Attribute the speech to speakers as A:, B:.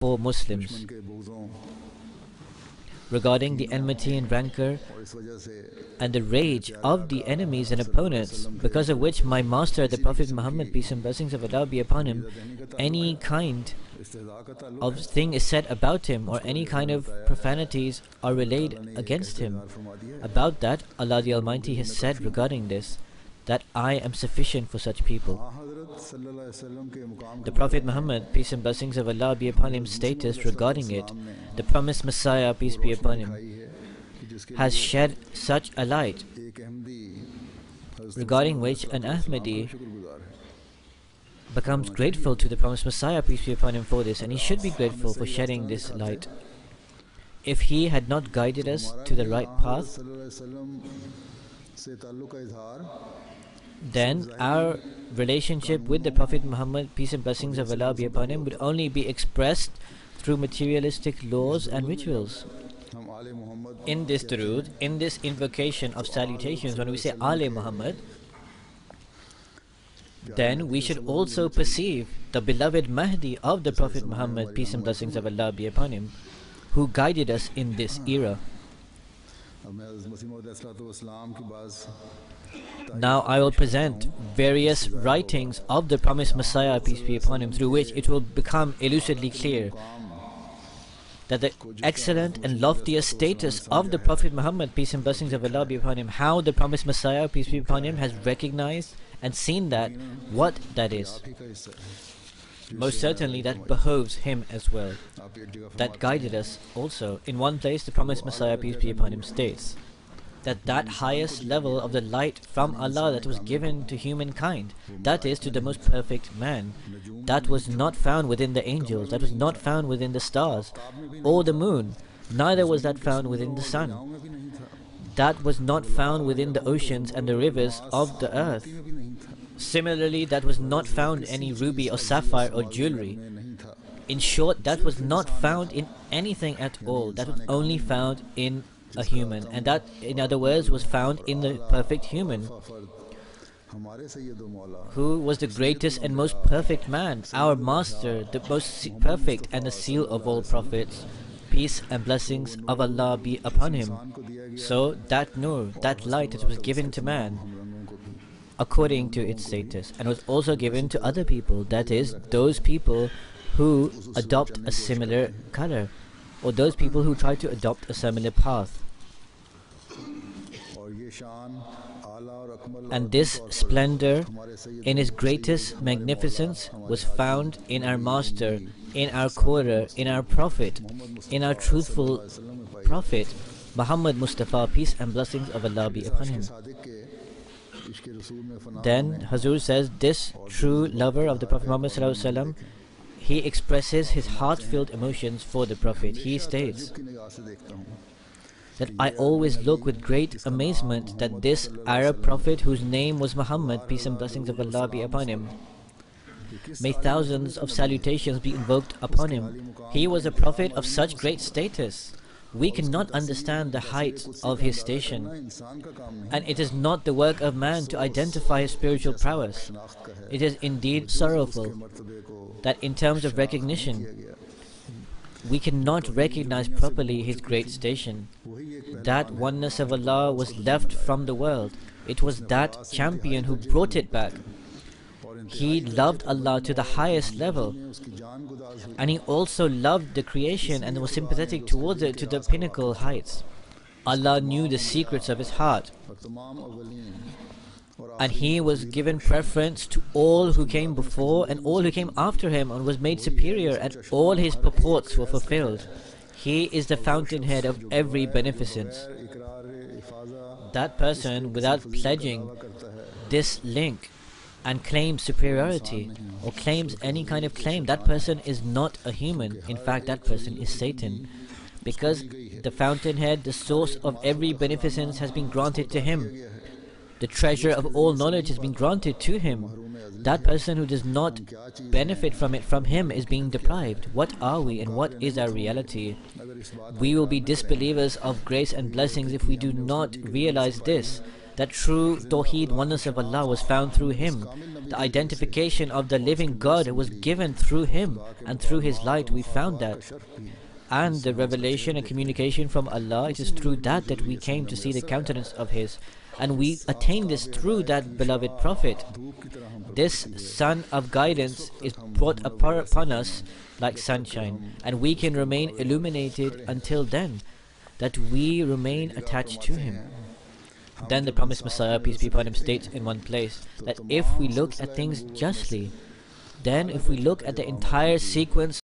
A: for Muslims regarding the enmity and rancor and the rage of the enemies and opponents, because of which my master, the Prophet Muhammad, peace and blessings of Allah be upon him, any kind of thing is said about him, or any kind of profanities are relayed against him. About that, Allah the Almighty has said regarding this, that I am sufficient for such people. The Prophet Muhammad, peace and blessings of Allah be upon him, status regarding it, the promised Messiah, peace be upon him, has shed such a light, regarding which an Ahmadi becomes grateful to the promised Messiah, peace be upon him, for this, and he should be grateful for shedding this light. If he had not guided us to the right path, then our relationship with the Prophet Muhammad, peace and blessings of Allah be upon him, would only be expressed through materialistic laws and rituals. In this durood, in this invocation of salutations, when we say Ale Muhammad, then we should also perceive the beloved Mahdi of the Prophet Muhammad, peace and blessings of Allah be upon him, who guided us in this era. Now I will present various writings of the promised Messiah, peace be upon him, through which it will become elucidly clear that the excellent and loftier status of the Prophet Muhammad, peace and blessings of Allah be upon him, how the promised Messiah, peace be upon him, has recognized and seen that, what that is. Most certainly that behoves him as well, that guided us also. In one place the promised Messiah, peace be upon him, states that that highest level of the light from Allah that was given to humankind, that is to the most perfect man, that was not found within the angels, that was not found within the stars or the moon, neither was that found within the sun, that was not found within the oceans and the rivers of the earth. Similarly, that was not found any ruby or sapphire or jewelry. In short, that was not found in anything at all. That was only found in a human, and that, in other words, was found in the perfect human, who was the greatest and most perfect man, our master, the most perfect and the seal of all prophets, peace and blessings of Allah be upon him. So that nur, that light that was given to man according to its status, and was also given to other people, that is, those people who adopt a similar color, or those people who try to adopt a similar path. And this splendor in its greatest magnificence was found in our master, in our quarter, in our prophet, in our truthful prophet Muhammad Mustafa, peace and blessings of Allah be upon him. Then Hazur says, this true lover of the Prophet Muhammad sallallahu alaihi wasallam, he expresses his heart-filled emotions for the Prophet. He states that I always look with great amazement that this Arab Prophet, whose name was Muhammad, peace and blessings of Allah be upon him, may thousands of salutations be invoked upon him. He was a Prophet of such great status. We cannot understand the height of his station, and it is not the work of man to identify his spiritual prowess. It is indeed sorrowful that in terms of recognition, we cannot recognize properly his great station. That oneness of Allah was left from the world. It was that champion who brought it back. He loved Allah to the highest level, and he also loved the creation and was sympathetic towards it to the pinnacle heights. Allah knew the secrets of his heart, and he was given preference to all who came before and all who came after him, and was made superior, and all his purports were fulfilled. He is the fountainhead of every beneficence. That person, without pledging this link and claims superiority, or claims any kind of claim, that person is not a human. In fact, that person is Satan, because the fountainhead, the source of every beneficence, has been granted to him. The treasure of all knowledge has been granted to him. That person who does not benefit from it, from him, is being deprived. What are we, and what is our reality? We will be disbelievers of grace and blessings if we do not realize this, that true Tawheed, oneness of Allah, was found through him. The identification of the living God was given through him, and through his light we found that. And the revelation and communication from Allah, it is through that that we came to see the countenance of his. And we attained this through that beloved Prophet. This sun of guidance is brought upon us like sunshine, and we can remain illuminated until then, that we remain attached to him. Then the promised Messiah, peace be upon him, states in one place that if we look at things justly, then if we look at the entire sequence